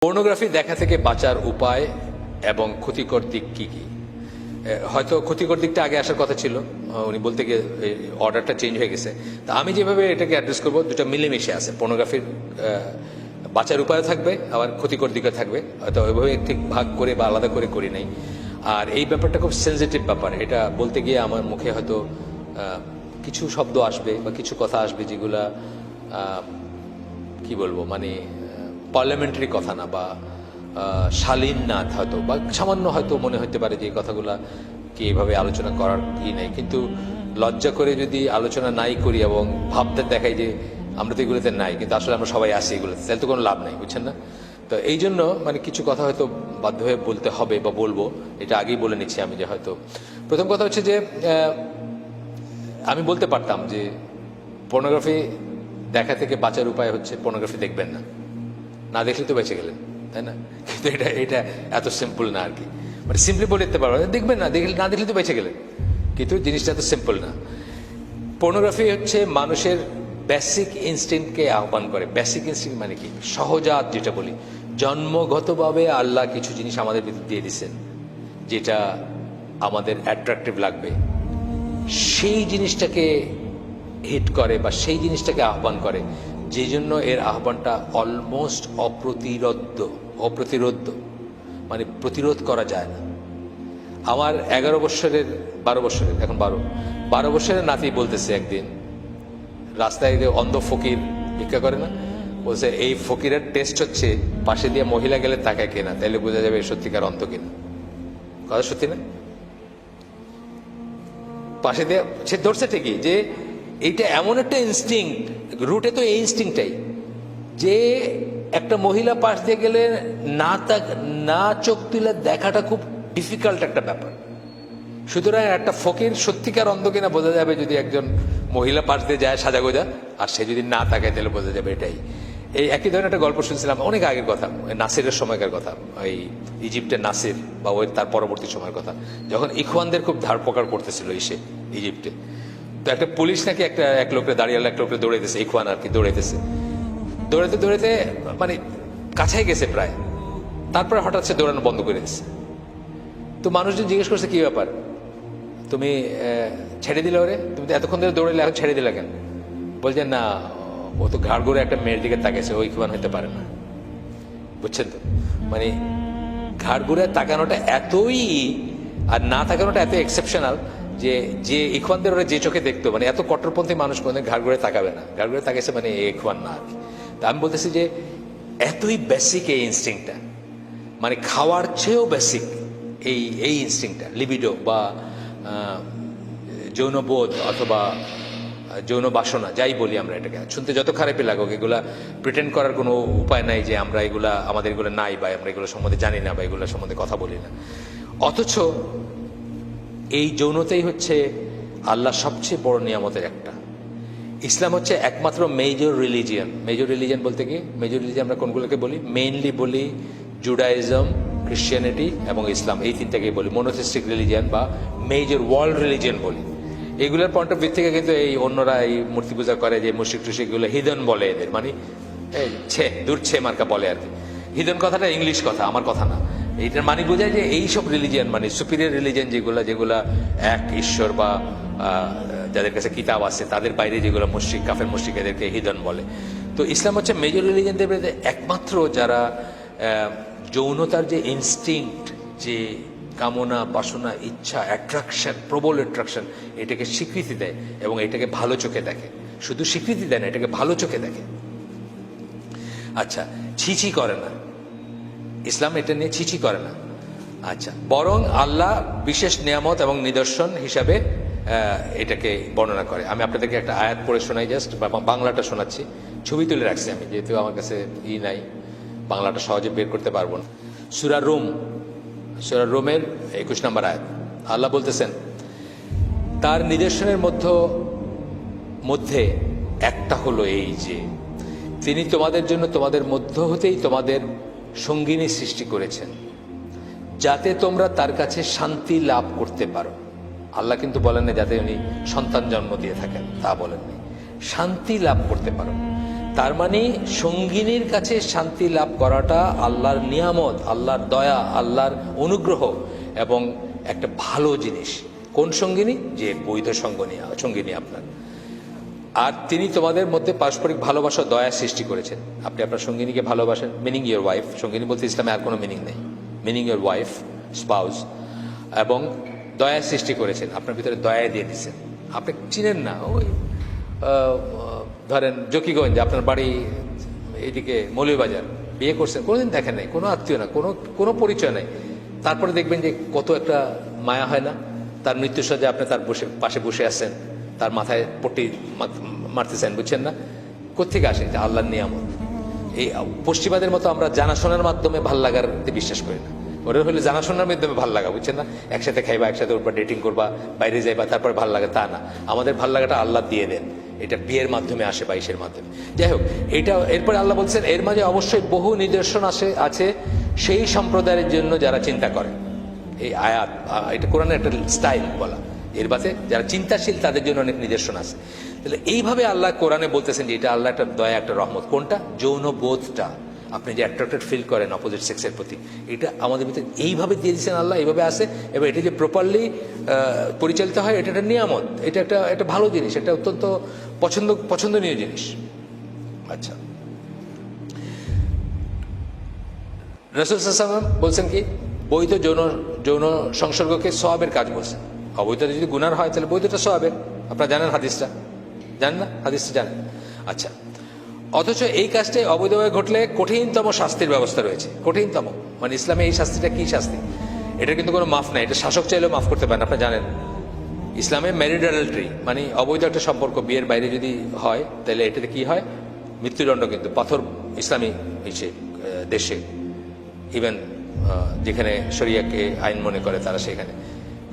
Pornography দেখা থেকে বাঁচার উপায় এবং ক্ষতিকর দিক কি কি? হয়তো ক্ষতিকর দিকটা আগে আসার কথা ছিল, উনি বলতে গিয়ে অর্ডারটা চেঞ্জ হয়ে গেছে। তা আমি যেভাবে এটাকে অ্যাড্রেস করবো, দুটো মিলেমিশে আছে। পর্নোগ্রাফির বাঁচার উপায়ও থাকবে, আবার ক্ষতিকর দিকও থাকবে। হয়তো ওইভাবে ঠিক ভাগ করে বা আলাদা করে করি নাই। আর এই ব্যাপারটা খুব সেন্সিটিভ ব্যাপার। এটা বলতে গিয়ে আমার মুখে হয়তো কিছু শব্দ আসবে বা কিছু কথা আসবে যেগুলা কি বলবো, মানে পার্লামেন্টারি কথা না বা শালীন না, হয়তো বা সামান্য হয়তো মনে হতে পারে যে এই কথাগুলা কি এইভাবে আলোচনা করার ই নেই। কিন্তু লজ্জা করে যদি আলোচনা নাই করি এবং ভাবতে দেখাই যে আমরা তো এগুলোতে নাই, কিন্তু আসলে আমরা সবাই আসি এগুলোতে, তাহলে তো কোনো লাভ নাই, বুঝছেন না? তো এই জন্য মানে কিছু কথা হয়তো বাধ্য হয়ে বলতে হবে বা বলবো, এটা আগেই বলে নিচ্ছি আমি। যে হয়তো প্রথম কথা হচ্ছে যে আমি বলতে পারতাম যে পর্নোগ্রাফি দেখা থেকে বাঁচার উপায় হচ্ছে পর্নোগ্রাফি দেখবেন না, না দেখলে তো বেঁচে গেলেন, তাই না? কিন্তু এটা এটা এত সিম্পল না আর কি। মানে সিম্পলি বলে দিতে পারবো, দেখবেন না, দেখলে না দেখলে তো বেঁচে গেলেন, কিন্তু জিনিসটা এত সিম্পল না। পর্নোগ্রাফি হচ্ছে মানুষের বেসিক ইনস্টিংক্টকে আহ্বান করে। বেসিক ইনস্টিংক্ট মানে কি? সহজাত যেটা বলি, জন্মগতভাবে আল্লাহ কিছু জিনিস আমাদের ভিতর দিয়ে দিচ্ছেন যেটা আমাদের অ্যাট্রাকটিভ লাগবে, সেই জিনিসটাকে হিট করে বা সেই জিনিসটাকে আহ্বান করে, যে জন্য এর আহ্বানটা অলমোস্ট অপ্রতিরোধ্য, মানে প্রতিরোধ করা যায় না। আমার 11 বছরের 12 বছরের, এখন 12 বছরের নাতি বলতেছে একদিন রাস্তায়, অন্ধ ফকির ভিক্ষা করে না, বলছে এই ফকিরের টেস্ট হচ্ছে পাশে দিয়ে মহিলা গেলে তাকায় কিনা, তাইলে বোঝা যাবে সত্যিকার অন্ধ কিনা। কথা সত্যি না? পাশে দিয়ে সে ধরছে ঠিকই যে এইটা এমন একটা ইনস্টিংক্ট, রুটে তো এই ইনস্টিংক্টটাই, যে একটা মহিলা পাশ দিয়ে গেলে না চোখ তুলে দেখাটা খুব ডিফিকাল্ট একটা ব্যাপার। সুতরাং একটা ফকির সত্যিকার অন্ধ কিনা বোঝা যাবে যদি একজন মহিলা পাশ দিয়ে যায় সাজাগোজা, আর সে যদি না তাকায় তাহলে বোঝা যাবে এটাই। এই একই ধরনের একটা গল্প শুনছিলাম অনেক আগের কথা, নাসিরের সময়কার কথা, ওই ইজিপ্টের নাসির বা ওই তার পরবর্তী সময়ের কথা, যখন ইখওয়ানদের খুব ধারপকার করতেছিল ইজিপ্টে। তো একটা পুলিশ নাকি এক লোকরে দাঁড়িয়ে এক লোকরে দৌড়াইতেছে, ইখওয়ান আর কি দৌড়াইতেছে, দৌড়াইতে মানে কাছাই গেছে প্রায়, তারপরে হঠাৎ সে দৌড়ানো বন্ধ করে দিচ্ছে। তো মানুষজন জিজ্ঞেস করছে কি ব্যাপার, তুমি ছেড়ে দিলে ওরে, তুমি তো এতক্ষণ ধরে দৌড়াইলে, এখন ছেড়ে দিলে কেন? বলছেন না, ও তো ঘাড় ঘুরে একটা মেয়ের দিকে তাকিয়েছে, ওই ইখওয়ান হতে পারে না। বুঝছেন তো? মানে ঘাড় ঘুরে তাকানোটা এতই, আর না তাকানোটা এত এক্সেপশনাল যে ইখওয়ানদের ওরা যে চোখে দেখতো, মানে এত কট্টরপন্থী মানুষ কোনোদিন ঘাড় ঘুরে তাকাবে না। ঘাড় ঘুরে তাকাইছে মানে ইখওয়ান না আর কি। তা আমি বলতেছি যে এতই বেসিক এই ইনস্টিংক্টটা, মানে খাওয়ার চেয়েও বেসিক এই ইনস্টিংক্টটা, লিবিডো বা যৌনবোধ অথবা যৌন বাসনা, যাই বলি আমরা এটাকে, শুনতে যত খারাপই লাগুক, এগুলা প্রিটেন্ড করার কোনো উপায় নাই যে আমরা আমাদের এগুলো নাই বা আমরা এগুলো সম্বন্ধে জানি না বা এগুলো সম্বন্ধে কথা বলি না। অথচ এই যৌনতাই হচ্ছে আল্লাহ সবচেয়ে বড় নিয়ামতের একটা। ইসলাম হচ্ছে একমাত্র মেজর রিলিজিয়ন। মেজর রিলিজিয়ন বলতে কি, মেজর রিলিজিয়ন আমরা কোনগুলোকে বলি? মেইনলি বলি জুডাইজম, খ্রিশ্চিয়ানিটি এবং ইসলাম, এই তিনটাকেই বলি মনোথিস্টিক রিলিজিয়ন বা মেজর ওয়ার্ল্ড রিলিজিয়ন বলি। এগুলোর পয়েন্ট অফ ভিউ থেকে কিন্তু এই অন্যরা এই মূর্তি পূজা করে, যে মুশরিক টুশরিক, এগুলো হিদন বলে এদের, মানে দূর মার্কা বলে আর কি। হিদন কথাটা ইংলিশ কথা, আমার কথা না। এইটার মানে বোঝায় যে এইসব রিলিজিয়ন মানে সুপিরিয়র রিলিজিয়ন, যেগুলা এক ঈশ্বর বা যাদের কাছে কিতাব আছে তাদের বাইরে যেগুলো মুশরিক, কাফের মুশরিক, এদেরকে হিদন বলে। তো ইসলাম হচ্ছে মেজর রিলিজিয়নদের একমাত্র যারা যৌনতার যে ইনস্টিংক্ট, যে কামনা, বাসনা, ইচ্ছা, অ্যাট্রাকশন, প্রবল অ্যাট্রাকশন, এটাকে স্বীকৃতি দেয় এবং এটাকে ভালো চোখে দেখে। শুধু স্বীকৃতি দেয় না, এটাকে ভালো চোখে দেখে। আচ্ছা, ছিছি করে না ইসলাম, এটা নিয়ে ছিছি করে না। আচ্ছা, বরং আল্লাহ বিশেষ নিয়ামত এবং নিদর্শন হিসাবে এটাকে বর্ণনা করে। আমি আপনাদেরকে একটা আয়াত পড়ে শোনাই, জাস্ট বাংলাটা শোনাচ্ছি, ছবি তুলে রাখছি আমি, যেহেতু আমার কাছে নাই, বাংলাটা সহজে বের করতে পারবো না। সূরা রোমের 21 নম্বর আয়াত, আল্লাহ বলতেছেন, তার নিদর্শনের মধ্যে একটা হলো এই যে তিনি তোমাদের জন্য তোমাদের মধ্য হতেই তোমাদের সঙ্গিনী সৃষ্টি করেছেন, যাতে তোমরা তার কাছে শান্তি লাভ করতে পারো। আল্লাহ কিন্তু বলেন না যাতে উনি সন্তান জন্ম দিয়ে থাকেন, তা বলেননি, শান্তি লাভ করতে পারো। তার মানে সঙ্গিনীর কাছে শান্তি লাভ করাটা আল্লাহর নিয়ামত, আল্লাহর দয়া, আল্লাহর অনুগ্রহ এবং একটা ভালো জিনিস। কোন সঙ্গিনী? যে বৈধ সঙ্গিনী আপনার। আর তিনি তোমাদের মধ্যে পারস্পরিক ভালোবাসা, দয়া সৃষ্টি করেছেন। আপনি আপনার সঙ্গিনীকে ভালোবাসেন, মিনিং ইয়োর ওয়াইফ। সঙ্গিনী বলতে ইসলামে আর কোনো মিনিং নেই, মিনিং ইয়োর ওয়াইফ, স্পাউস। এবং দয়া সৃষ্টি করেছেন, আপনার ভিতরে দয়া দিয়ে দিচ্ছেন। আপনি চিনেন না, ওই ধরেন জকিগঞ্জ, আপনার বাড়ি এইদিকে মৌলভীবাজার, বিয়ে করছেন, কোনোদিন দেখেন নাই, কোনো আত্মীয় না, কোনো পরিচয় নাই, তারপরে দেখবেন যে কত একটা মায়া হয় না। তার মৃত্যুসজ্জায় আপনি তার পাশে বসে আছেন, তার মাথায় পট্টি মারতেছেন, বুঝছেন না? কোত্থেকে আসে? যে আল্লাহর নিয়ামত। এই পশ্চিমাদের মতো আমরা জানাশোনার মাধ্যমে ভাল লাগাতে বিশ্বাস করি না। ওরা হলে জানাশোনার মাধ্যমে ভাল লাগা, বুঝছেন না? একসাথে খাইবা, একসাথে উঠবা, ডেটিং করবা, বাইরে যাইবা, তারপরে ভাল লাগা, তা না। আমাদের ভাল লাগাটা আল্লাহ দিয়ে দেন, এটা বিয়ের মাধ্যমে আসে বা ইসের মাধ্যমে। যাই হোক, এটা এরপরে আল্লাহ বলছেন এর মাঝে অবশ্যই বহু নিদর্শন আছে সেই সম্প্রদায়ের জন্য যারা চিন্তা করে। এই আয়াত, এটা কোরআনের একটা স্টাইল বলা, এর বাদে যারা চিন্তাশীল তাদের জন্য অনেক নিদর্শন আছে। তাহলে এইভাবে আল্লাহ কোরআনে বলতেছেন যে এটা আল্লাহ একটা দয়া, একটা রহমত। কোনটা? যৌন বোধটা, আপনি যে অ্যাট্রাক্টেড ফিল করেন অপোজিট সেক্সের প্রতি, এটা আমাদের ভিতরে এইভাবে দিয়ে দিচ্ছেন আল্লাহ, এইভাবে আসে। এবং এটা যে প্রপারলি পরিচালিত হয়, এটা একটা নিয়ামত, এটা একটা ভালো জিনিস, এটা অত্যন্ত পছন্দনীয় জিনিস। আচ্ছা, রাসূল সাল্লাল্লাহু আলাইহি ওয়াসাল্লাম বলছেন কি? বৈধ যৌন সংসর্গকে সওয়াবের কাজ বলছেন। অবৈধটা যদি গুনার হয় তাহলে বৈধটা সওয়াবের। আপনারা জানেন হাদিসটা? জানেন না? হাদিসটা জানেন? আচ্ছা, অথচ এই কাজটাই অবৈধভাবে ঘটলে কঠিনতম শাস্তির ব্যবস্থা রয়েছে। কঠিনতম মানে ইসলামে এই শাস্তিটা কি শাস্তি? এটা কিন্তু কোনো মাফ নাই, এটা শাসক চাইলেও মাফ করতে পারেন। আপনারা জানেন ইসলামে ম্যারিড অ্যাডাল্টারি মানে অবৈধ একটা সম্পর্ক বিয়ের বাইরে যদি হয় তাহলে এটাতে কি হয়? মৃত্যুদণ্ড। কিন্তু পাথর ইসলামী দেশে, ইভেন যেখানে শরিয়াকে আইন মনে করে তারা, সেখানে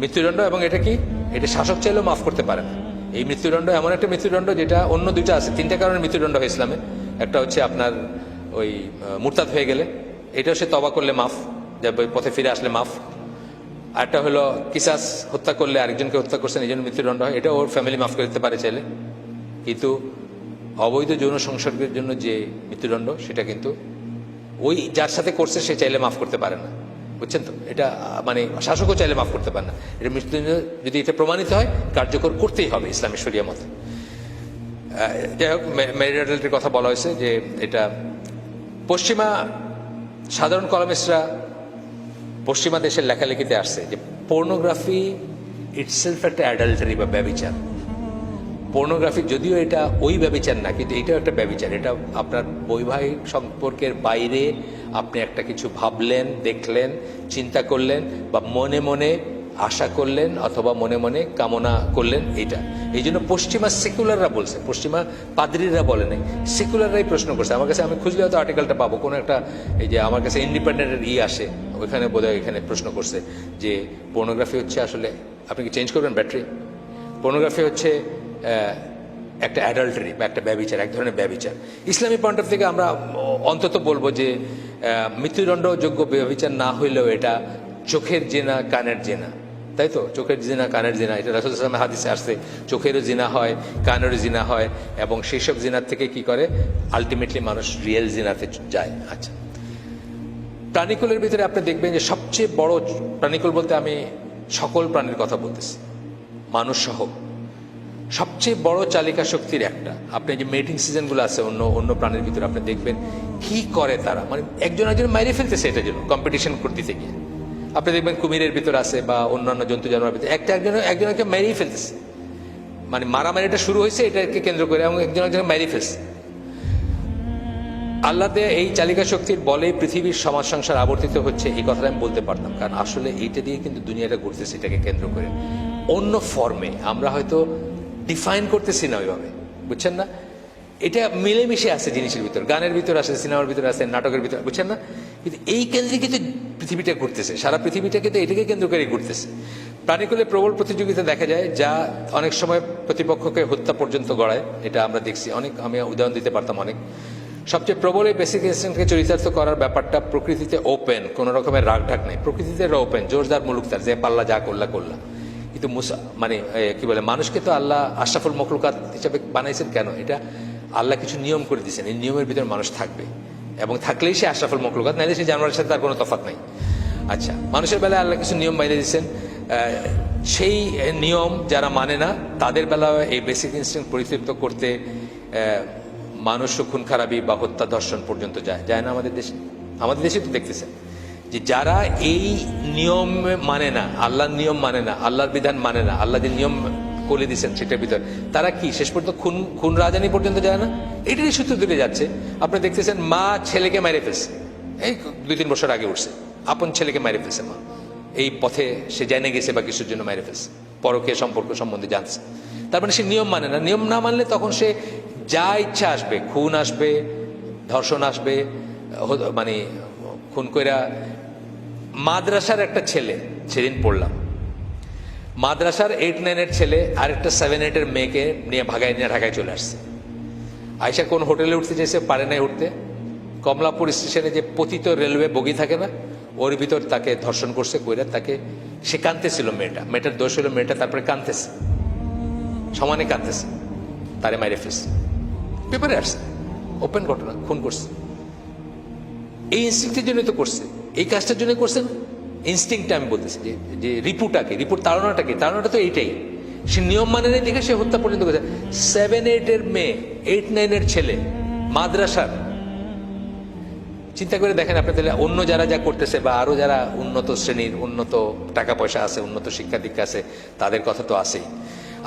মৃত্যুদণ্ড। এবং এটা কি? এটা শাসক চাইলেও মাফ করতে পারে না। এই মৃত্যুদণ্ড এমন একটা মৃত্যুদণ্ড যেটা অন্য দুইটা আছে, তিনটা কারণে মৃত্যুদণ্ড হয় ইসলামে। একটা হচ্ছে আপনার ওই মুরতাদ হয়ে গেলে, এটাও সে তওবা করলে মাফ, যে পথে ফিরে আসলে মাফ। আরেকটা হলো কিসাস, হত্যা করলে, আরেকজনকে হত্যা করছেন এই জন্য মৃত্যুদণ্ড হয়, এটা ওর ফ্যামিলি মাফ করে দিতে পারে চাইলে। কিন্তু অবৈধ যৌন সংসর্গের জন্য যে মৃত্যুদণ্ড, সেটা কিন্তু ওই যার সাথে করছে সে চাইলে মাফ করতে পারে না, বুঝছেন তো? এটা মানে শাসকও চাইলে মাফ করতে পারে না। এটা মৃত্যুদণ্ড যদি এটা প্রমাণিত হয়, কার্যকর করতেই হবে ইসলামের শরিয়া মতে। যাই হোক, ম্যারিড অ্যাডাল্টারির কথা বলা হয়েছে যে এটা পশ্চিমা সাধারণ কলামিস্টরা পশ্চিমা দেশের লেখালেখিতে আসছে যে পর্নোগ্রাফি ইটসেলফ একটা অ্যাডাল্টারি বা ব্যভিচার। পর্নোগ্রাফি যদিও এটা ওই ব্যভিচার না, কিন্তু এটাও একটা ব্যভিচার। এটা আপনার বৈবাহিক সম্পর্কের বাইরে আপনি একটা কিছু ভাবলেন, দেখলেন, চিন্তা করলেন, বা মনে মনে আশা করলেন অথবা মনে মনে কামনা করলেন, এইটা। এই জন্য পশ্চিমা সেকুলাররা বলছে, পশ্চিমা পাদ্রীরা বলে নাই, সেকুলাররাই প্রশ্ন করছে আমার কাছে। আমি খুঁজলে হয়তো আর্টিকেলটা পাবো, কোনো একটা এই যে আমার কাছে ইন্ডিপেন্ডেন্টের আসে, ওইখানে বোধহয় এখানে প্রশ্ন করছে যে পর্নোগ্রাফি হচ্ছে আসলে, আপনি কি চেঞ্জ করবেন ব্যাটারি? পর্নোগ্রাফি হচ্ছে একটা অ্যাডাল্টারি বা একটা ব্যভিচার, এক ধরনের ব্যভিচার। ইসলামী পয়েন্ট অফ থেকে আমরা অন্তত বলবো যে মৃত্যুদণ্ডযোগ্য ব্যভিচার না হইলেও এটা চোখের জেনা, কানের জেনা, তাই তো? চোখের জিনা, কানের জিনা, এটা রাসূল সাল্লাল্লাহু আলাইহি ওয়াসাল্লামের হাদিসে আসছে। চোখেরও জিনা হয়, কানেরও জিনা হয়, এবং সেই সব জিনার থেকে কি করে? আলটিমেটলি মানুষ রিয়েল জিনাতে যায়। আচ্ছা, প্রাণীকুলের ভিতরে আপনি দেখবেন যে সবচেয়ে বড় প্রাণীকুল বলতে আমি সকল প্রাণীর কথা বলতেছি, মানুষ সহ, সবচেয়ে বড় চালিকা শক্তির একটা। আপনি যে মেটিং সিজনগুলো আছে অন্য প্রাণীর ভিতরে, আপনি দেখবেন কি করে তারা, মানে একজন মাইরে ফেলতেছে এটার জন্য কম্পিটিশন করতে গিয়ে। আপনি দেখবেন কুমিরের ভিতরে আছে বা অন্যান্য জন্তু জানোয়ারের ভিতরে একজনকে মেরেই ফেলতেছে, মানে মারামারিটা শুরু হয়েছে এটাকে কেন্দ্র করে, এবং একজনকে মেরে ফেলছে। আল্লাহ দেয়া এই চালিকা শক্তির বলে পৃথিবীর সমাজ সংসার আবর্তিত হচ্ছে, এই কথাটা আমি বলতে পারতাম, কারণ আসলে এইটা দিয়ে কিন্তু দুনিয়াটা ঘুরতেছে, এটাকে কেন্দ্র করে। অন্য ফর্মে আমরা হয়তো ডিফাইন করতেছি না ওইভাবে, বুঝছেন না? এটা মিলেমিশে আছে জিনিসের ভিতর, গানের ভিতর আছে, সিনেমার ভিতর আছে, নাটকের ভিতর, বুঝছেন না? কিন্তু এই কেন্দ্রে কিন্তু পৃথিবীটা ঘুরতেছে, সারা পৃথিবীটা কিন্তু এটাকে কেন্দ্র করে ঘুরতেছে। প্রাণীকুলে প্রবল প্রতিযোগিতা দেখা যায়, যা অনেক সময় প্রতিপক্ষকে হত্যা পর্যন্ত গড়ায়। এটা আমরা দেখছি অনেক, আমি উদাহরণ দিতে পারতাম অনেক। সবচেয়ে প্রবল এই বেসিক ইনস্টিংক্টকে চরিতার্থ করার ব্যাপারটা প্রকৃতিতে ওপেন, কোনো রকমের রাগ ঢাক নেই, প্রকৃতিতে ওপেন, জোরদার মুলুকদার, যে পাল্লা যা করলা। কিন্তু মানে কি বলে, মানুষকে তো আল্লাহ আশরাফুল মখলুকাত হিসাবে বানাইছেন। কেন? এটা আল্লাহ কিছু নিয়ম করে দিয়েছেন, এই নিয়মের ভিতরে মানুষ থাকবে এবং থাকলেই সে আশরাফুল মখলুকাত, নাইলে সে জানোয়ারের সাথে তার কোনো তফাৎ নাই। আচ্ছা, মানুষের বেলায় আল্লাহ কিছু নিয়ম বাইরে দিয়েছেন, সেই নিয়ম যারা মানে না তাদের বেলায় এই বেসিক ইনস্টিংক্ট পরিতৃপ্ত করতে মানুষ খুন খারাপি বা হত্যা ধর্ষণ পর্যন্ত যায় না আমাদের দেশে। আমাদের দেশে তো দেখতেছেন যে যারা এই নিয়ম মানে না, আল্লাহর নিয়ম মানে না, আল্লাহর বিধান মানে না, আল্লাহ যে নিয়ম করে দিচ্ছেন সেটার ভিতর, তারা কি শেষ পর্যন্ত খুন রাজানি পর্যন্ত যায় না? এটারই সূত্র ধরে যাচ্ছে। আপনি দেখতেছেন মা ছেলেকে মেরে ফেলছে, এই 2-3 বছর আগে উঠছে, আপন ছেলেকে মেরে ফেলছে মা, এই পথে সে জেনে গেছে বা কিছুর জন্য মেরে ফেলছে, পরকীয়া সম্পর্ক সম্বন্ধে জানছে। তার মানে সে নিয়ম মানে না। নিয়ম না মানলে তখন সে যা ইচ্ছা আসবে, খুন আসবে, ধর্ষণ আসবে, মানে খুন কইরা। মাদ্রাসার একটা ছেলে, সেদিন পড়লাম, মাদ্রাসার 8-9 ছেলে আরেকটা 7-8 মেয়েকে নিয়ে ভাগায় নিয়ে ঢাকায় চলে আসছে। আয়সা কোন হোটেলে উঠতে চাইছে, পারে নাই উঠতে, কমলাপুর স্টেশনে যে পতিত রেলওয়ে বগি থাকে না, ওর ভিতর তাকে ধর্ষণ করছে, কইরা তাকে, সে কাঁদতেছিল, মেয়েটার দোষ হলো মেয়েটা তারপরে কাঁদতেছে, সমানে কাঁদতেছে, তারে মাইরে ফেলছে, পেপারে আসছে, ওপেন ঘটনা, খুন করছে। এই ইনস্টিংক্টের জন্য তো করছে, এই কাজটার জন্য করছেন। ইনস্টিংক্টটা আমি বলতেছি যে রিপুট তাড়নাটা তো এইটাই। সে নিয়ম মানে নেই দেখে সে হত্যা পর্যন্ত করেছে। 7-8 মেয়ে, 8-9 ছেলে মাদ্রাসার। চিন্তা করে দেখেন আপনি, তাহলে অন্য যারা যা করতেছে বা আরো যারা উন্নত শ্রেণীর, উন্নত টাকা পয়সা আছে, উন্নত শিক্ষা দীক্ষা আছে, তাদের কথা তো আছেই।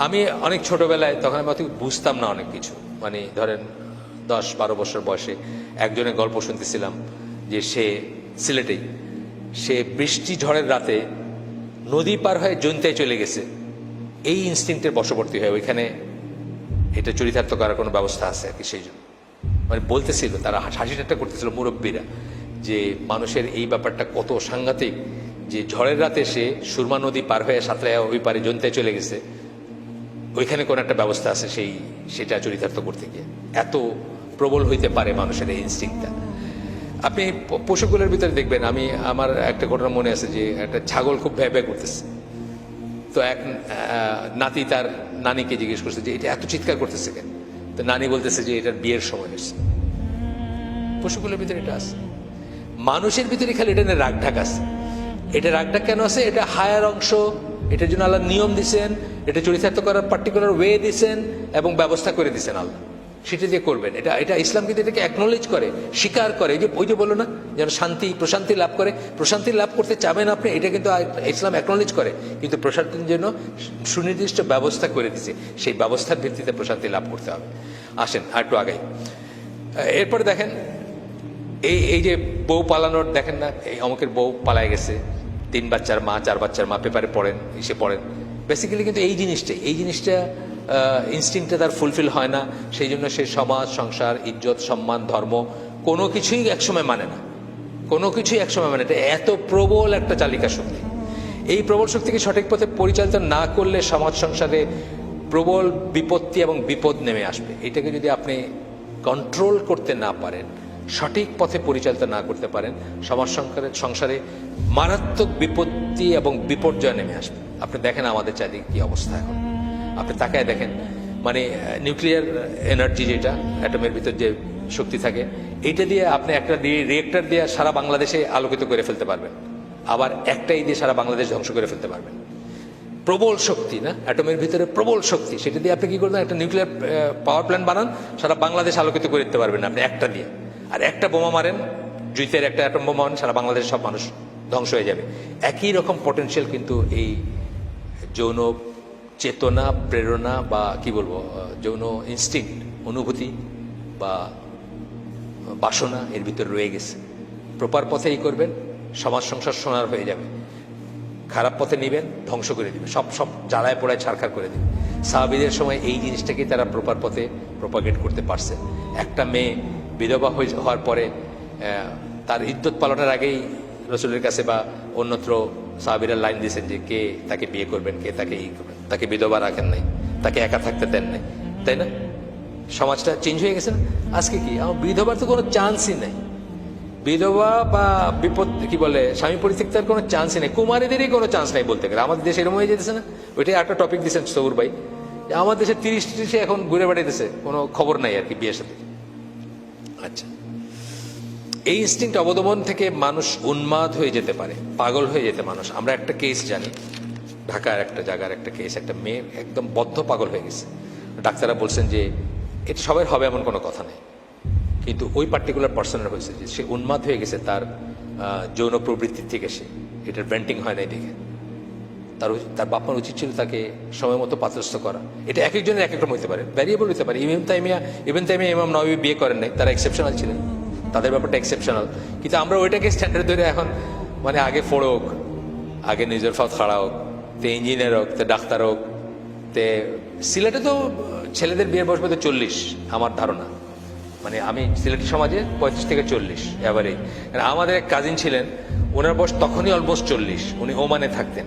আমি অনেক ছোটবেলায়, তখন আমি অত বুঝতাম না অনেক কিছু, মানে ধরেন 10-12 বছর বয়সে একজনের গল্প শুনতেছিলাম যে সে সিলেটেই, সে বৃষ্টি ঝড়ের রাতে নদী পার হয়ে জৈন্তায় চলে গেছে, এই ইনস্টিংক্টের বশবর্তী হয়ে। ওইখানে এটা চরিতার্থ করার কোনো ব্যবস্থা আছে আর কি, সেই জন্য মানে বলতেছিল, তারা হাসি ঠাট্টা করতেছিল মুরব্বীরা, যে মানুষের এই ব্যাপারটা কত সাংঘাতিক, যে ঝড়ের রাতে সে সুরমা নদী পার হয়ে সাঁতরায় ওই পারে জৈন্তায় চলে গেছে, ওইখানে কোনো একটা ব্যবস্থা আছে সেটা চরিতার্থ করতে গিয়ে। এত প্রবল হইতে পারে মানুষের এই ইনস্টিংক্টটা। আপনি পশুগুলোর ভিতরে দেখবেন, আমার একটা ঘটনা মনে আছে যে একটা ছাগল খুব ভ্যাঁ ভ্যাঁ করতেছে, তো এক নাতি তার নানিকে জিজ্ঞেস করছে যে এটা এত চিৎকার করতেছে কেন? তো নানি বলতেছে যে এটার বিয়ের সময় হয়েছে। পশুগুলোর ভিতরে এটা আছে, মানুষের ভিতরে খালি এটা রাগ ঢাক আছে। এটা রাগ ঢাক কেন আছে? এটা হায়ার অংশ, এটার জন্য আল্লাহ নিয়ম দিচ্ছেন, এটা চরিতার্থ করার পার্টিকুলার ওয়ে দিচ্ছেন এবং ব্যবস্থা করে দিচ্ছেন আল্লাহ, সেটা দিয়ে করবেন। এটা ইসলাম কিন্তু এটাকে অ্যাকনোলেজ করে, স্বীকার করে। ওই যে বললো না, যেন প্রশান্তি লাভ করে, প্রশান্তি লাভ করতে চাবেন আপনি, এটা কিন্তু ইসলাম অ্যাকনোলেজ করে, কিন্তু প্রশান্তির জন্য সুনির্দিষ্ট ব্যবস্থা করে দিচ্ছে, সেই ব্যবস্থার ভিত্তিতে প্রশান্তি লাভ করতে হবে। আসেন আর একটু আগাই। এরপরে দেখেন এই যে বউ পালানোর, দেখেন না, এই অমুকের বউ পালায় গেছে, 3 বাচ্চার মা, 4 বাচ্চার মা, পেপারে পড়েন, পড়েন। বেসিক্যালি কিন্তু এই জিনিসটা ইনস্টিংক্টটা তার ফুলফিল হয় না, সেই জন্য সে সমাজ, সংসার, ইজ্জত, সম্মান, ধর্ম কোনো কিছুই একসময় মানে না, কোনো কিছুই একসময় মানে। এটা এত প্রবল একটা চালিকা শক্তি। এই প্রবল শক্তিকে সঠিক পথে পরিচালিত না করলে সমাজ সংসারে প্রবল বিপত্তি এবং বিপদ নেমে আসবে। এটাকে যদি আপনি কন্ট্রোল করতে না পারেন, সঠিক পথে পরিচালিত না করতে পারেন, সমাজ সংসারে মারাত্মক বিপত্তি এবং বিপর্যয় নেমে আসবে। আপনি দেখেন আমাদের চারিদিকে কি অবস্থা এখন, আপনি তাকায় দেখেন, মানে নিউক্লিয়ার এনার্জি, যেটা অ্যাটমের ভিতর যে শক্তি থাকে, এইটা দিয়ে আপনি একটা রিয়েক্টর দিয়ে সারা বাংলাদেশে আলোকিত করে ফেলতে পারবেন, আবার একটাই দিয়ে সারা বাংলাদেশ ধ্বংস করে ফেলতে পারবেন। প্রবল শক্তি না, অ্যাটমের ভিতরে প্রবল শক্তি, সেটা দিয়ে আপনি কি করবেন, একটা নিউক্লিয়ার পাওয়ার প্ল্যান্ট বানান, সারা বাংলাদেশ আলোকিত করে দিতে পারবেন আপনি একটা দিয়ে। আর একটা বোমা মারেন, জুইতের একটা অ্যাটম বোমা মারেন, সারা বাংলাদেশের সব মানুষ ধ্বংস হয়ে যাবে। একই রকম পটেনশিয়াল কিন্তু এই যৌন চেতনা, প্রেরণা বা কি বলবো, যৌন ইনস্টিংক্ট, অনুভূতি বা বাসনা এর ভিতরে রয়ে গেছে। প্রপার পথেই করবেন, সমাজ সংসার সোনার হয়ে যাবে। খারাপ পথে নেবেন, ধ্বংস করে দিবে, সব জ্বালায় পোড়ায় ছারখার করে দিবে। সাহাবীদের সময় এই জিনিসটাকে তারা প্রপার পথে প্রপাগেট করতে পারছে। একটা মেয়ে বিধবা হওয়ার পরে তার ইদ্যত পালনের আগেই রসুলের কাছে বা অন্যত্র সাহাবীরা লাইন দিয়েছেন যে কে তাকে বিয়ে করবেন, কে তাকে করবেন। তাকে বিধবা রাখেন নাই, তাকে একা থাকতে দেন নাই, তাই না? সমাজটা চেঞ্জ হয়ে গেছে না? আজকে কি আমার বিধবার তো কোনো চান্সই নাই, বিধবা বা বিপদ কি বলে স্বামী পরিত্যক্তার কোনো চান্সই নেই, কুমারীদেরই কোনো চান্স নাই বলতে গেলে। আমাদের দেশে এরকম হয়ে যেতেছে না? ওইটাই একটা টপিক দিচ্ছেন সৌর ভাই, যে আমার দেশে 30 এখন ঘুরে বেড়াইতেছে, কোনো খবর নাই আর কি বিয়ের সাথে। আচ্ছা, এই ইনস্টিংক্ট অবদমন থেকে মানুষ উন্মাদ হয়ে যেতে পারে, পাগল হয়ে যেতে মানুষ। আমরা একটা কেস জানি, ঢাকার একটা জায়গার একটা কেস, একটা মেয়ে একদম বদ্ধ পাগল হয়ে গেছে। ডাক্তাররা বলছেন যে এটা সবাই হবে এমন কোনো কথা নেই, কিন্তু ওই পার্টিকুলার পার্সনের হয়েছে যে সে উন্মাদ হয়ে গেছে তার যৌন প্রবৃত্তির থেকে। সে এটার ভেন্টিং হয় নাই দেখে তার বাপমার উচিত ছিল তাকে সময় মতো পাত্রস্থ করা। এটা এক একজনের এক এক রকম হতে পারে, ভ্যারিয়েবল হতে পারে। ইবনে তাইমিয়া ইমাম নবী বিয়ে করেন নাই, তারা এক্সেপশনাল ছিলেন, তাদের ব্যাপারটা এক্সেপশনাল। কিন্তু আমরা ওইটাকে স্ট্যান্ডার্ড ধরে এখন মানে আগে ফোড়ক, আগে নিজের ফাত খাড়া হোক, তে ইঞ্জিনিয়ার হোক, তে ডাক্তার হোক, তে সিলেটে তো ছেলেদের বিয়ের বয়স বোধ 40 আমার ধারণা। মানে আমি সিলেটি সমাজে 35 থেকে 40 এভারেজ। আমাদের এক কাজিন ছিলেন, ওনার বয়স তখনই অলমোস্ট 40। উনি ওমানে থাকতেন,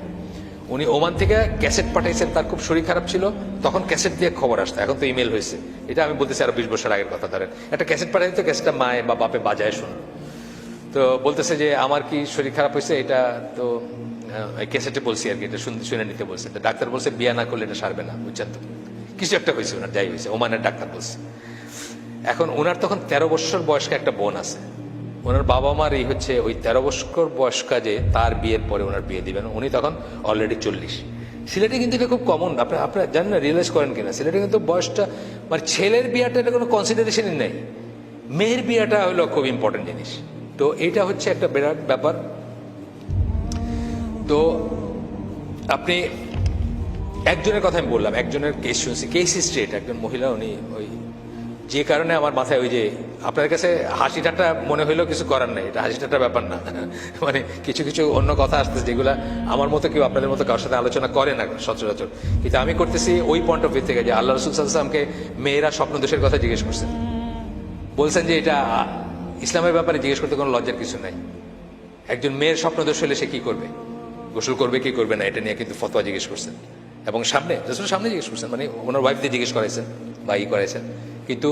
উনি ওমান থেকে ক্যাসেট পাঠাইছেন, তার খুব শরীর খারাপ ছিল, তখন ক্যাসেট দিয়ে খবর আসতো, এখন তো ইমেল হয়েছে। এটা আমি বলতেছি আরো 20 বছর আগের কথা। ধরেন একটা ক্যাসেট পাঠাই তো, ক্যাসেটটা মায়ে বা বাপে বাজায় শুনুন, তো বলতেছে যে আমার কি শরীর খারাপ হয়েছে, এটা তো ক্যাসেটে বলছি আর কি, এটা শুনে নিতে বলছে। তো ডাক্তার বলছে বিয়া না করলে এটা সারবে না, বুঝছেন তো, কিছু একটা হয়েছে ওনার, যাই হয়েছে, ওমানের ডাক্তার বলছে। এখন ওনার তখন 13 বছর বয়স্ক একটা বোন আছে। ওনার বাবা মার এই হচ্ছে ওই 13 বছর বয়স্কা যে তার বিয়ের পরে ওনার বিয়ে দিবেন, উনি তখন অলরেডি 40। সিলেটে কিন্তু এটা খুব কমন, আপনারা জানেন না, রিয়েলাইজ করেন কিনা, সিলেটে কিন্তু বয়সটা মানে ছেলের বিয়েটা এটা কোনো কনসিডারেশনই নেই, মেয়ের বিয়েটা হলো খুব ইম্পর্টেন্ট জিনিস। তো এইটা হচ্ছে একটা বিরাট ব্যাপার। তো আপনি একজনের কথা আমি বললাম, একজনের কেস শুনছি, কেস হিস্ট্রি, এটা একজন মহিলা, উনি ওই যে কারণে আমার মাথায় ওই যে আপনার কাছে হাসি ঠাট্টা মনে হইলেও কিছু করার নেই, এটা হাসি ঠাট্টা ব্যাপার না। মানে কিছু কিছু অন্য কথা আসতেছে যেগুলা আমার মতো কেউ আপনাদের মতো কারোর সাথে আলোচনা করে না সচরাচর, কিন্তু আমি করতেছি ওই পয়েন্ট অফ ভিউ থেকে যে আল্লাহ রসুল সাল্লাল্লাহু আলাইহি ওয়াসাল্লামকে মেয়েরা স্বপ্নদোষের কথা জিজ্ঞেস করছেন, বলছেন যে এটা ইসলামের ব্যাপারে জিজ্ঞেস করতে কোনো লজ্জার কিছু নাই। একজন মেয়ের স্বপ্নদোষ হলে সে কি করবে, গোসল করবে কি করবে না, এটা নিয়ে কিন্তু ফতোয়া জিজ্ঞেস করছেন, এবং রাসূলের সামনে জিজ্ঞেস করছেন, মানে ওনার ওয়াইফ দিয়ে জিজ্ঞেস করাইছেন বা করাইছেন। কিন্তু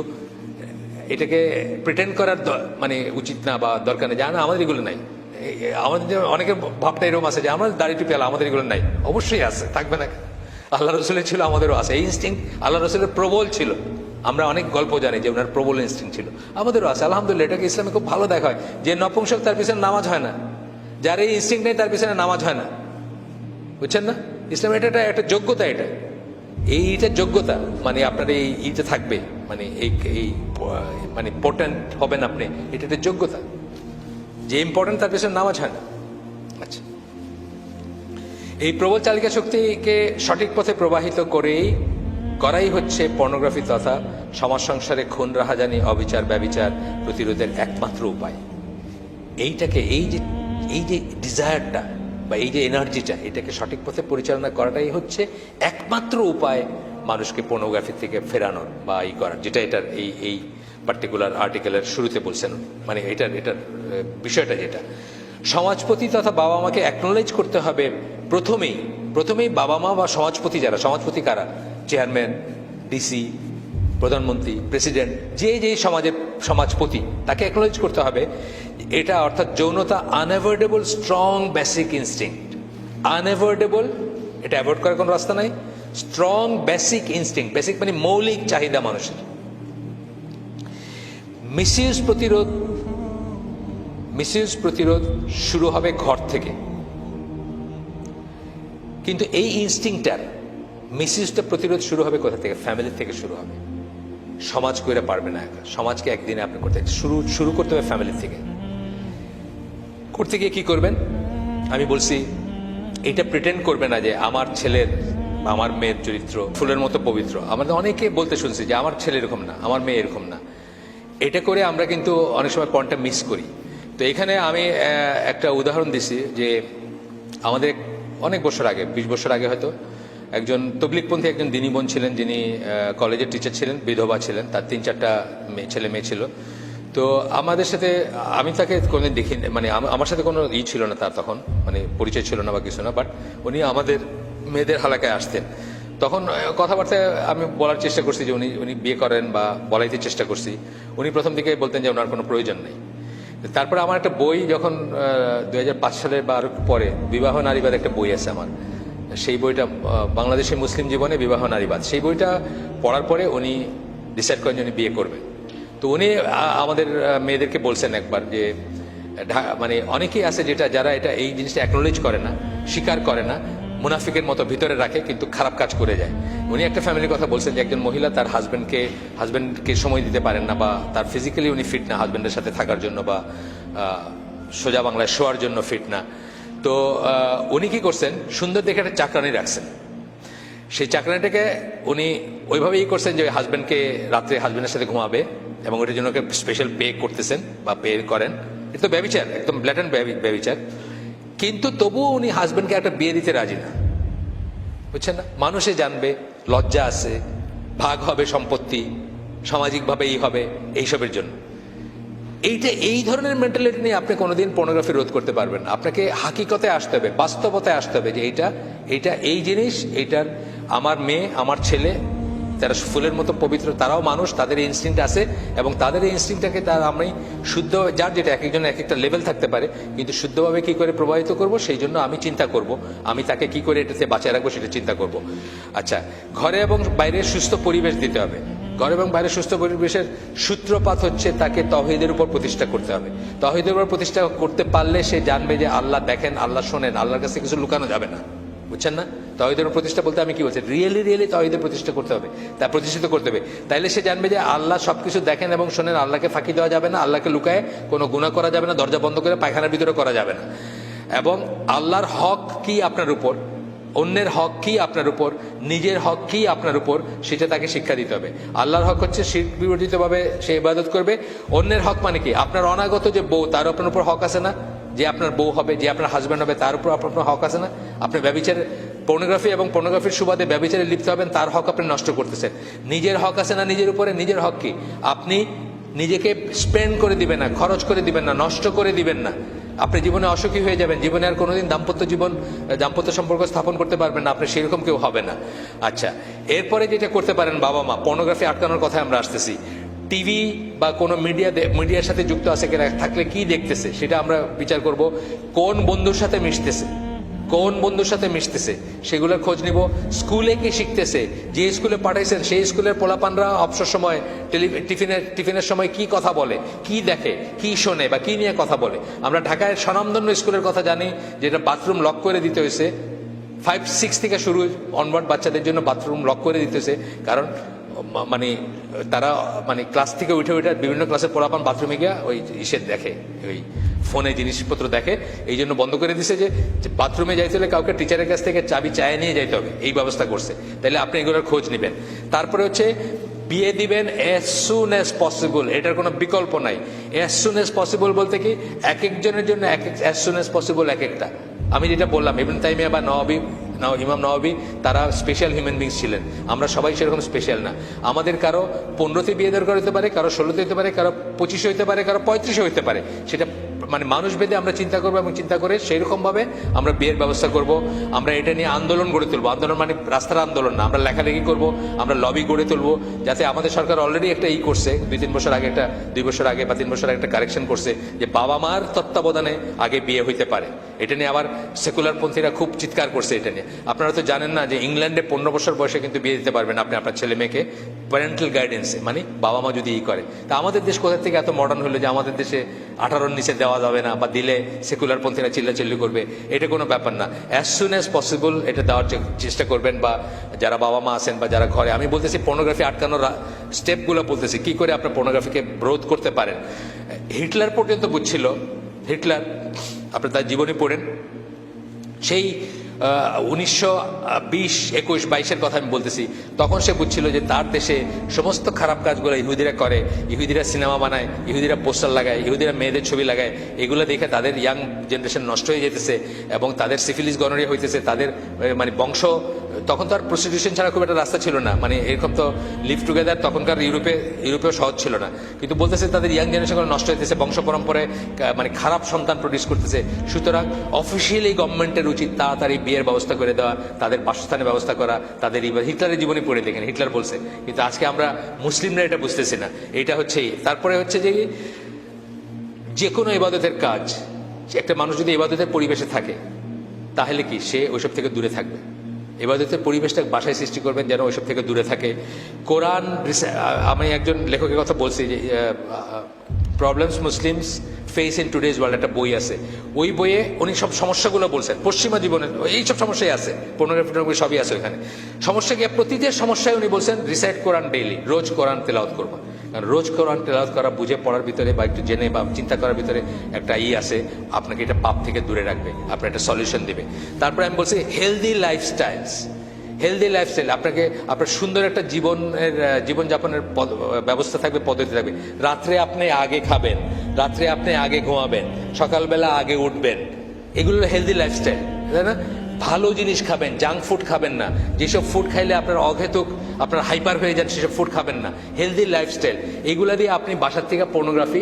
এটাকে প্রিটেন্ড করার মানে উচিত না বা দরকার নেই, জানা আমাদের এগুলো নাই। আমাদের অনেকের ভাবটা এরকম আছে যে আমরা দাড়ি টুপি আলা, আমাদের এগুলো নাই। অবশ্যই আছে, থাকবে না, আল্লাহ রসুলের ছিল, আমাদেরও আছে। এই ইনস্টিংক্ট আল্লাহ রসুলের প্রবল ছিল, আমরা অনেক গল্প জানি যে ওনার প্রবল ইনস্টিংক্ট ছিল, আমাদেরও আছে আলহামদুলিল্লাহ। এটাকে ইসলামে খুব ভালো দেখা হয় যে নপুংসক তার পিছনে নামাজ হয় না, যার এই ইনস্টিংক্ট নেই তার পিছনে নামাজ হয় না, বুঝছেন না? ইসলাম এটা একটা যোগ্যতা, এইটা যোগ্যতা, মানে আপনার এইটা থাকবে, মানে এই মানে ইম্পর্টেন্ট হবেন আপনি, এটা একটা যোগ্যতা। যে ইম্পর্টেন্ট তার পেছনে নামাজ হয় না। আচ্ছা, এই প্রবল চালিকা শক্তিকে সঠিক পথে প্রবাহিত করাই হচ্ছে পর্নোগ্রাফি তথা সমাজ সংসারে খুন, রাহাজানি, অবিচার, ব্যভিচার প্রতিরোধের একমাত্র উপায়। এইটাকে এই যে ডিজায়ারটা বা এই যে এনার্জিটা, এটাকে সঠিক পথে পরিচালনা করাটাই হচ্ছে একমাত্র উপায় মানুষকে পর্নোগ্রাফি থেকে ফেরানোর বা করার, যেটা এটার এই পার্টিকুলার আর্টিকেলের শুরুতে বলছেন। মানে এটার বিষয়টা যেটা সমাজপতি তথা বাবা মাকে অ্যাকনোলেজ করতে হবে প্রথমেই বাবা মা বা সমাজপতি, যারা সমাজপতি কারা, চেয়ারম্যান, ডিসি, প্রধানমন্ত্রী, প্রেসিডেন্ট, যে সমাজপতি, তাকে অ্যাকনোলেজ করতে হবে এটা, অর্থাৎ যৌনতা unavoidable strong basic instinct. Unavoidable, এটা অ্যাভয়েড করার কোনো রাস্তা নাই। স্ট্রং বেসিক ইনস্টিংক্ট, বেসিক মানে মৌলিক চাহিদা মানুষের। মিসইউজ প্রতিরোধ শুরু হবে ঘর থেকে, কিন্তু এই ইনস্টিংক্টটার মিসইউজটা প্রতিরোধ শুরু হবে কোথা থেকে? ফ্যামিলি থেকে শুরু হবে। সমাজ করে পারবে না একা, সমাজকে একদিনে আপনি করতে শুরু করতে হবে ফ্যামিলি থেকে। করতে গিয়ে কি করবেন? আমি বলছি এটা প্রিটেন্ড করবে না যে আমার ছেলের বা আমার মেয়ের চরিত্র ফুলের মতো পবিত্র। আমাদের অনেকে বলতে শুনছি যে আমার ছেলে এরকম না, আমার মেয়ে এরকম না। এটা করে আমরা কিন্তু অনেক সময় পয়েন্টটা মিস করি। তো এখানে আমি একটা উদাহরণ দিছি যে আমাদের অনেক বছর আগে, 20 বছর আগে হয়তো, একজন তবলিগপন্থী একজন দিনী বোন ছিলেন, যিনি কলেজের টিচার ছিলেন, বিধবা ছিলেন, তার 3-4টা ছেলে মেয়ে ছিল। তো আমাদের সাথে, আমি তাকে কোনোদিন দেখি, মানে আমার সাথে কোনো ছিল না তার, তখন মানে পরিচয় ছিল না বা কিছু না, বাট উনি আমাদের মেয়েদের হালাকায় আসতেন। তখন কথাবার্তায় আমি বলার চেষ্টা করছি যে উনি বিয়ে করেন বা বলাইতে চেষ্টা করছি। উনি প্রথম দিকে বলতেন যে ওনার কোনো প্রয়োজন নেই। তারপরে আমার একটা বই, যখন 2005 সালে বা আরো পরে বিবাহ নারীবাদ একটা বই আছে আমার, সেই বইটা বাংলাদেশের মুসলিম জীবনে বিবাহ নারীবাদ, সেই বইটা পড়ার পরে উনি ডিসাইড করেন যে উনি বিয়ে করবেন। তো উনি আমাদের মেয়েদেরকে বলছেন একবার যে মানে অনেকেই আছে যারা এটা এই জিনিসটা অ্যাকনোলেজ করে না, স্বীকার করে না, মুনাফিকের মতো ভিতরে রাখে কিন্তু খারাপ কাজ করে যায়। উনি একটা ফ্যামিলির কথা বলছেন যে একজন মহিলা তার হাজবেন্ডকে সময় দিতে পারেন না, বা তার ফিজিক্যালি উনি ফিট না হাজবেন্ডের সাথে থাকার জন্য, বা সোজা বাংলায় শোয়ার জন্য ফিট না। তো উনি কি করছেন, সুন্দর দেখে একটা চাকরানি রাখছেন। সেই চাকরানিটাকে উনি ওইভাবেই করছেন যে হাজবেন্ডকে রাত্রে হাজবেন্ডের সাথে ঘুমাবে, এবং ওইটার জন্য স্পেশাল পে করতেছেন বা পে করেন। এটা তো ব্যভিচার, একদম ব্ল্যাটেন্ট ব্যভিচার। কিন্তু তবুও উনি হাজবেন্ডকে একটা বিয়ে দিতে রাজি না, বুঝছেন না? মানুষে জানবে, লজ্জা আছে, ভাগ হবে সম্পত্তি, সামাজিকভাবে হবে, এইসবের জন্য। এই ধরনের মেন্টালিটি নিয়ে আপনি কোনোদিন পর্নোগ্রাফি রোধ করতে পারবেন না। আপনাকে হাকিকতে আসতে হবে, বাস্তবতায় আসতে হবে যে এইটা এই জিনিস, এইটার আমার মেয়ে, আমার ছেলে, যারা ফুলের মতো পবিত্র, তারাও মানুষ, তাদের এই ইনস্টিংক্ট আছে, এবং তাদের এই ইনস্টিংক্টটাকে আমি শুদ্ধ, যার যেটা এক একজনের এক একটা লেভেল থাকতে পারে, কিন্তু শুদ্ধভাবে কি করে প্রবাহিত করব সেই জন্য আমি চিন্তা করব, আমি তাকে কি করে এটাতে বাঁচিয়ে রাখবো সেটা চিন্তা করব। আচ্ছা, ঘরে এবং বাইরে সুস্থ পরিবেশ দিতে হবে। ঘর এবং বাইরে সুস্থ পরিবেশের সূত্রপাত হচ্ছে তাকে তাওহীদের উপর প্রতিষ্ঠা করতে হবে। তাওহীদের উপর প্রতিষ্ঠা করতে পারলে সে জানবে যে আল্লাহ দেখেন, আল্লাহ শোনেন, আল্লাহর কাছে কিছু লুকানো যাবে না, বুঝছেন না? তাওহীদের প্রতিষ্ঠা বলতে আমি কি বলছি, রিয়েলি তাওহীদের প্রতিষ্ঠা করতে হবে, তা প্রতিষ্ঠিত করতে হবে। তাইলে সে জানবে যে আল্লাহ সবকিছু দেখেন এবং শোনেন, আল্লাহকে ফাঁকি দেওয়া যাবে না, আল্লাহকে লুকায় কোনো গুনাহ করা যাবে না, দরজা বন্ধ করে পায়খানার ভিতরে করা যাবে না। এবং আল্লাহর হক কি আপনার উপর, অন্যের হক কি আপনার উপর, নিজের হক কি আপনার উপর, সেটা তাকে শিক্ষা দিতে হবে। আল্লাহর হক হচ্ছে শিরক বিবর্জিতভাবে সে ইবাদত করবে। অন্যের হক মানে কি, আপনার অনাগত যে বউ, তার আপনার উপর হক আছে না? যে আপনার বউ হবে, যে আপনার হাজব্যান্ড হবে, তার উপর আপনার হক আছে না? আপনি ব্যভিচার, পর্নোগ্রাফি এবং পর্নোগ্রাফির সুবাদে ব্যভিচারে লিপ্ত হবেন, তার হক আপনি নষ্ট করতেছেন। নিজের হক আছে না নিজের উপরে? নিজের হক কি, আপনি নিজেকে স্পেন্ড করে দিবেন না, খরচ করে দিবেন না, নষ্ট করে দিবেন না। আপনি জীবনে অসুখী হয়ে যাবেন, জীবনে আর কোনোদিন দাম্পত্য সম্পর্ক স্থাপন করতে পারবেন না, আপনি সেরকম কেউ হবে না। আচ্ছা, এরপরে যেটা করতে পারেন বাবা মা, পর্নোগ্রাফি আটকানোর কথায় আমরা আসতেছি। টিভি বা কোনো মিডিয়ার সাথে যুক্ত আছে কিনা, থাকলে কি দেখতেছে সেটা আমরা বিচার করব। কোন বন্ধুর সাথে মিশতেছে সেগুলোর খোঁজ নিব। স্কুলে কি শিখতেছে, যে স্কুলে পাঠাইছেন সেই স্কুলের পোলাপানরা অবসর সময় টিফিনের সময় কি কথা বলে, কি দেখে, কি শোনে, বা কি নিয়ে কথা বলে। আমরা ঢাকায় স্বনামধন্য স্কুলের কথা জানি, যেটা বাথরুম লক করে দিতে হয়েছে, 5-6 থেকে শুরু অনওয়ার্ড বাচ্চাদের জন্য বাথরুম লক করে দিতে হয়েছে। কারণ মানে তারা ক্লাস থেকে উঠে বিভিন্ন ক্লাসের পোলাপান বাথরুমে গিয়ে ওই দেখে, ওই ফোনে জিনিসপত্র দেখে, এই জন্য বন্ধ করে দিছে যে বাথরুমে যাইতে হলে কাউকে টিচারের কাছ থেকে চাবি চায় নিয়ে যাইতে হবে, এই ব্যবস্থা করছে। তাহলে আপনি এগুলোর খোঁজ নেবেন। তারপরে হচ্ছে বিয়ে দিবেন as soon as possible, এটার কোনো বিকল্প নাই। as soon as possible বলতে কি, এক একজনের জন্য as soon as possible এক একটা। আমি যেটা বললাম, ইবনে তাইমিয়া বা ইমাম নওয়াবী তারা স্পেশাল হিউম্যান বিংস ছিলেন, আমরা সবাই সেরকম স্পেশাল না। আমাদের কারো 15তে বিয়ে দরকার হতে পারে, কারো 16তে হতে পারে, কারো 25 হতে পারে, কারো 35 হতে পারে। সেটা মানুষ ভেদে আমরা চিন্তা করবো, এবং চিন্তা করে সেইরকম ভাবে আমরা বিয়ের ব্যবস্থা করব। আমরা এটা নিয়ে আন্দোলন গড়ে তুলবো। আন্দোলন মানে রাস্তার আন্দোলন না, আমরা লেখালেখি করব, আমরা লবি গড়ে তুলবো, যাতে আমাদের সরকার অলরেডি একটা করছে, 2 বছর আগে বা 3 বছর আগে একটা কারেকশন করছে, যে বাবা মার তত্ত্বাবধানে আগে বিয়ে হইতে পারে। এটা নিয়ে আবার সেকুলার পন্থীরা খুব চিৎকার করছে এটা নিয়ে। আপনারা তো জানেন না যে ইংল্যান্ডে 15 বছর বয়সে কিন্তু বিয়ে দিতে পারবেন আপনি আপনার ছেলে মেয়েকে, প্যারেন্টাল গাইডেন্সে, মানে বাবা মা যদি করে। তা আমাদের দেশ কোথা থেকে এত মডার্ন হলো যে আমাদের দেশে 18-র নিচে দেওয়া যাবে না, বা দিলে সেকুলার পন্থীরা চিল্লাচিল্লি করবে? এটা কোনো ব্যাপার না। as soon as possible এটা দেওয়ার চেষ্টা করবেন। বা যারা বাবা মা আছেন বা যারা ঘরে, আমি বলতেছি পর্নোগ্রাফি আটকানোর স্টেপগুলো বলতেছি, কি করে আপনার পর্নোগ্রাফিকে রোধ করতে পারেন। হিটলার পর্যন্ত বুঝছিল, হিটলার, আপনি তার জীবনী পড়েন, সেই 1920-21-22-এর কথা আমি বলতেছি, তখন সে বুঝছিল যে তার দেশে সমস্ত খারাপ কাজগুলো ইহুদিরা করে, ইহুদিরা সিনেমা বানায়, ইহুদিরা পোস্টার লাগায়, ইহুদিরা মেয়েদের ছবি লাগায়, এগুলো দেখে তাদের ইয়াং জেনারেশন নষ্ট হয়ে যেতেছে, এবং তাদের সিফিলিস গনোরিয়া হইতেছে, তাদের বংশ। তখন তো আর প্রস্টিটিউশন ছাড়া খুব একটা রাস্তা ছিল না, এরকম তো লিভ টুগেদার তখনকার ইউরোপেও সহজ ছিল না। কিন্তু বলতেছে তাদের ইয়াং জেনারেশনগুলো নষ্ট হইতেছে, বংশ পরম্পরায় খারাপ সন্তান প্রডিউস করতেছে। সুতরাং অফিসিয়ালি গভর্নমেন্টের উচিত তাড়াতাড়ি বিয়ের ব্যবস্থা করে দেওয়া, তাদের বাসস্থানের ব্যবস্থা করা, তাদের হিটলারের জীবনী পড়ে দেখেন, হিটলার বলছে। কিন্তু আজকে আমরা মুসলিমরা এটা বুঝতেছি না। এটা হচ্ছে তারপরে হচ্ছে যে কোনো ইবাদতের কাজ, একটা মানুষ যদি ইবাদতের পরিবেশে থাকে, তাহলে কি সে ওইসব থেকে দূরে থাকবে। ইবাদতের পরিবেশটা বাসায় সৃষ্টি করবেন যেন ওইসব থেকে দূরে থাকে। কোরআন, আমি একজন লেখকের কথা বলছি যে problems Muslims face in today's world, একটা বই আছে, ওই বইয়ে উনি সব সমস্যাগুলো বলছেন পশ্চিমা জীবনের, এইসব সমস্যাই আছে, পর্নোগ্রাফি সবই আছে ওইখানে। সমস্যা কি, প্রতিটি সমস্যায় উনি বলছেন রিসাইট কোরআন ডেইলি, রোজ কোরআন তেলাওয়াত করবো। কারণ রোজ কোরআন তেলাওয়াত করা, বুঝে পড়ার ভিতরে বা একটু জেনে বা চিন্তা করার ভিতরে একটা আছে, আপনাকে এটা পাপ থেকে দূরে রাখবে, আপনার একটা সলিউশন দিবে। তারপরে আমি বলছি হেলদি লাইফস্টাইলস, হেলদি লাইফস্টাইল, আপনাকে আপনার সুন্দর একটা জীবনযাপনের ব্যবস্থা থাকবে, পদ্ধতি থাকবে। রাত্রে আপনি আগে খাবেন, রাত্রে আপনি আগে ঘুমাবেন, সকালবেলা আগে উঠবেন, এগুলো হেলদি লাইফস্টাইল, তাই না? ভালো জিনিস খাবেন, জাঙ্ক ফুড খাবেন না, যেসব ফুড খাইলে আপনার অহেতুক আপনার হাইপার হয়ে যান সেসব ফুড খাবেন না, হেলদি লাইফস্টাইল। এইগুলা দিয়ে আপনি বাসার থেকে পর্নোগ্রাফি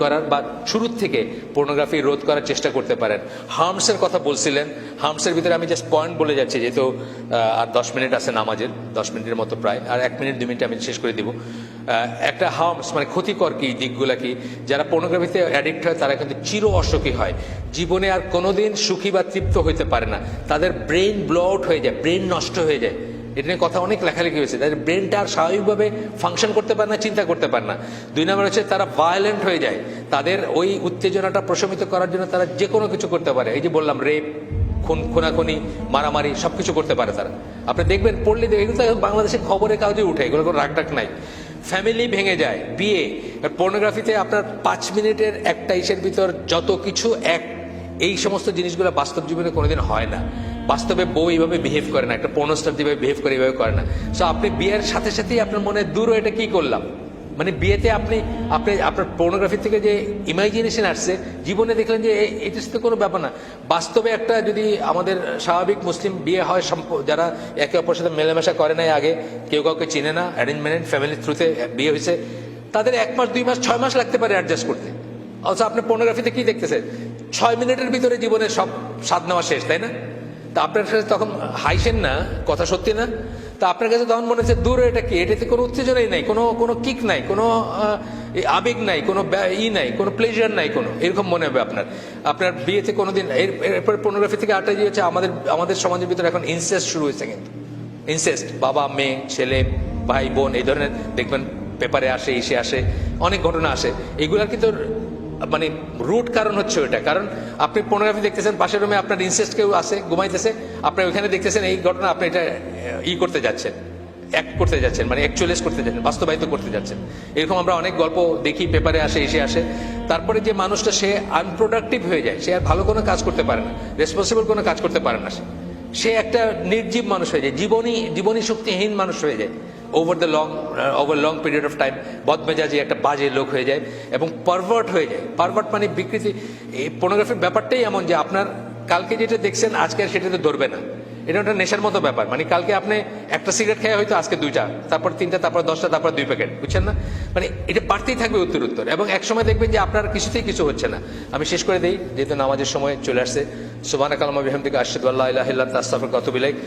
করার বা শুরুর থেকে পর্নোগ্রাফি রোধ করার চেষ্টা করতে পারেন। হার্মসের কথা বলছিলেন, হার্মসের ভিতরে আমি জাস্ট পয়েন্ট বলে যাচ্ছি, যেহেতু আর 10 মিনিট আছে নামাজের, 10 মিনিটের মতো প্রায়, আর 1 মিনিট 2 মিনিট আমি শেষ করে দিব। একটা হার্মস মানে ক্ষতিকর কি দিকগুলা কি, যারা পর্নোগ্রাফিতে অ্যাডিক্ট হয় তারা কিন্তু চির অসুখী হয়, জীবনে আর কোনোদিন সুখী বা তৃপ্ত হইতে পারে না, তাদের ব্রেন ব্লো আউট হয়ে যায়, ব্রেন নষ্ট হয়ে যায়। এটা নিয়ে কথা অনেক লেখালেখি হয়েছে, তাদের ব্রেনটা আর স্বাভাবিকভাবে ফাংশন করতে পারে না, চিন্তা করতে পারে না। 2 নম্বর হচ্ছে তারা ভায়োলেন্ট হয়ে যায়, তাদের ওই উত্তেজনাটা প্রশমিত করার জন্য তারা যে কোনো কিছু করতে পারে। এই যে বললাম, রেপ, খুনাখুনি, মারামারি সবকিছু করতে পারে তারা। আপনি দেখবেন, পড়লে এগুলো তো বাংলাদেশের খবরের কাগজে উঠে, এগুলো কোনো রাগডাক নাই। ফ্যামিলি ভেঙে যায়, বিয়ে, পর্নোগ্রাফিতে আপনার 5 মিনিটের একটা ইসের ভিতর যত কিছু এই সমস্ত জিনিসগুলো বাস্তব জীবনে কোনোদিন হয় না। বাস্তবে বউ এইভাবে বিহেভ করে না, একটা পর্নোস্টার যেভাবে বিহেভ করে এইভাবে করে না। সো আপনি বিয়ের সাথে সাথেই আপনার মনে দূরও এটা কি করলাম, মানে বিয়েতে আপনি আপনার পর্নোগ্রাফি থেকে যে ইমাজিনেশন আসছে, জীবনে দেখলেন যে এটা তো কোনো ব্যাপার না। বাস্তবে একটা যদি আমাদের স্বাভাবিক মুসলিম বিয়ে হয়, যারা একে অপরের সাথে মেলামেশা করে নাই আগে, কেউ কাউকে চিনে না, অ্যারেঞ্জমেন্ট ফ্যামিলির থ্রুতে বিয়ে হয়েছে, তাদের 1 মাস 2 মাস 6 মাস লাগতে পারে অ্যাডজাস্ট করতে। অথচ আপনি পর্নোগ্রাফিতে কি দেখতেছেন, 6 মিনিটের ভিতরে জীবনের সব স্বাদ নেওয়া শেষ, তাই না? তা আপনার কাছে তখন হাইসেন না, কথা সত্যি না? তা আপনার কাছে তখন মনে হচ্ছে দূরে এটা কি, এটাতে কোনো উত্তেজনাই নাই, কোনো কিক নাই, কোনো আবেগ নাই, কোনো নাই, কোনো প্লেজার নাই, কোনো এরকম মনে হবে আপনার বিয়েতে কোনোদিন। এরপর পর্নোগ্রাফি থেকে আরেকটা যে হচ্ছে, আমাদের সমাজের ভিতরে এখন ইনসেস্ট শুরু হয়েছে, কিন্তু ইনসেস্ট, বাবা মেয়ে, ছেলে ভাই বোন, এই ধরনের দেখবেন পেপারে আসে, এসে আসে, অনেক ঘটনা আসে। এগুলার কিন্তু মানে রুট কারণ হচ্ছে ওইটা, কারণ আপনি পর্নোগ্রাফি দেখতেছেন, পাশের রুমে আপনার ইনসেস্ট কেউ আছে, ঘুমাইতেছে, আপনি ওইখানে দেখতেছেন এই ঘটনা, আপনি এটা করতে যাচ্ছেন, অ্যাক্ট করতে যাচ্ছেন, মানে অ্যাকচুয়ালাইজ করতে যাচ্ছেন, বাস্তবায়িত করতে যাচ্ছেন। এরকম আমরা অনেক গল্প দেখি, পেপারে আসে, এসে আসে। তারপরে যে মানুষটা সে আনপ্রোডাক্টিভ হয়ে যায়, সে আর ভালো কোনো কাজ করতে পারে না, রেসপন্সিবল কোনো কাজ করতে পারে না, সে একটা নির্জীব মানুষ হয়ে যায়, জীবনী শক্তিহীন মানুষ হয়ে যায়। Over long period of time বদমেজাজি একটা বাজে লোক হয়ে যায় এবং পারভার্ট হয়ে যায়। পারভার্ট মানে বিকৃতি। এই পর্নোগ্রাফির ব্যাপারটাই এমন যে আপনার কালকে যেটা দেখছেন আজকে আর সেটাতে ধরবে না, এটা একটা নেশার মতো ব্যাপার। মানে কালকে আপনি একটা সিগারেট খেয়ে হয়তো আজকে 2টা, তারপর 3টা, তারপর 10টা, তারপর 2 প্যাকেট, বুঝছেন না? মানে এটা বাড়তেই থাকবে উত্তর, এবং এক সময় দেখবেন যে আপনার কিছুতেই কিছু হচ্ছে না। আমি শেষ করে দিই, যেহেতু নামাজের সময় চলে আসছে। সুবহানাকাল্লাহুম্মা ওয়া বিহামদিকা আশহাদু আল্লা ইলাহা ইল্লা আনতা আস্তাগফিরুকা ওয়া আতুবু ইলাইক।